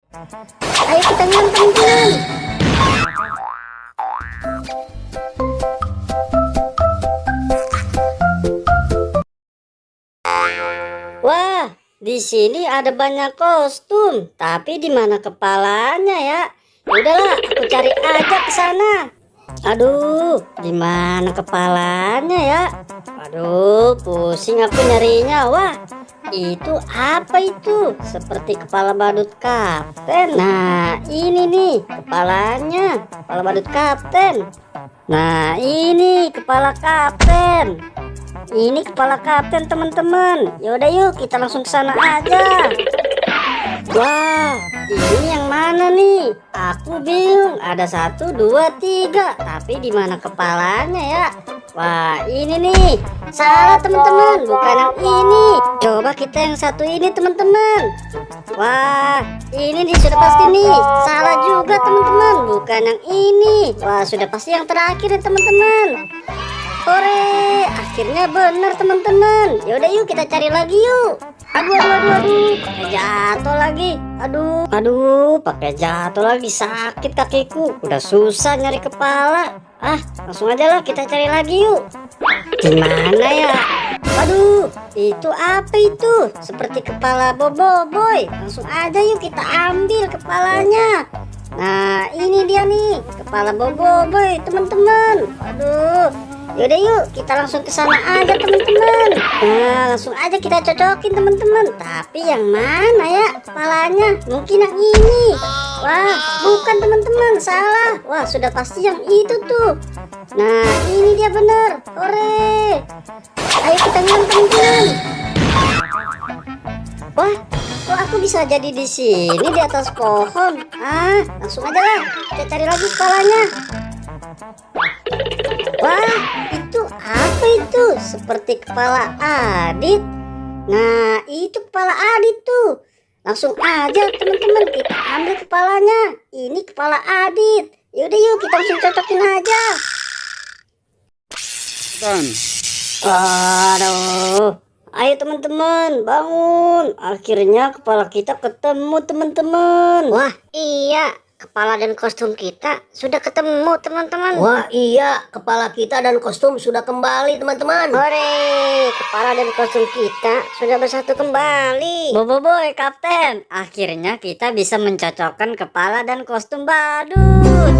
Ayo kita nyam teman-teman. Wah, di sini ada banyak kostum, tapi di mana kepalanya ya? Udahlah, aku cari aja ke sana. Aduh, di mana kepalanya ya? Aduh, pusing aku nyarinya. Wah, itu apa itu? Seperti kepala badut kapten. Nah, ini nih kepalanya, kepala badut kapten. Nah, ini kepala kapten. Ini kepala kapten teman-teman. Yaudah yuk kita langsung ke sana aja. Wah, ini yang mana nih? Aku bingung. Ada 1, 2, 3. Tapi di mana kepalanya ya? Wah, ini nih. Salah teman-teman, bukan yang ini. Coba kita yang satu ini teman-teman. Wah, ini nih sudah pasti nih. Salah juga teman-teman, bukan yang ini. Wah, sudah pasti yang terakhir ya teman-teman. Hore, akhirnya benar teman-teman. Yaudah yuk kita cari lagi yuk. Aduh, pakai jatuh lagi. Aduh, pakai jatuh lagi. Sakit kakiku. Udah susah nyari kepala. Ah, langsung aja lah kita cari lagi yuk. Gimana ya? Aduh, itu apa itu? Seperti kepala boboiboy. Langsung aja yuk kita ambil kepalanya. Nah, ini dia nih, kepala boboiboy teman-teman. Aduh. Yaudah yuk kita langsung ke sana aja teman-teman. Nah, langsung aja kita cocokin teman-teman. Tapi yang mana ya kepalanya? Mungkin yang ini. Wah, bukan teman-teman, salah. Wah, sudah pasti yang itu tuh. Nah, ini dia bener. Hore. Ayo kita nyam teman-teman. Wah, kok aku bisa jadi di sini di atas pohon? Ah, langsung aja lah. Kita cari lagi kepalanya. Wah, itu apa itu? Seperti kepala Adit. Nah, itu kepala Adit tuh. Langsung aja teman-teman kita ambil kepalanya. Ini kepala Adit. Yaudah yuk kita langsung cocokin aja. Aduh. Ayo teman-teman, bangun. Akhirnya kepala kita ketemu teman-teman. Wah, iya. Kepala dan kostum kita sudah ketemu teman-teman. Wah iya, kepala kita dan kostum sudah kembali teman-teman. Hore, kepala dan kostum kita sudah bersatu kembali. Boboiboy kapten, akhirnya kita bisa mencocokkan kepala dan kostum badut.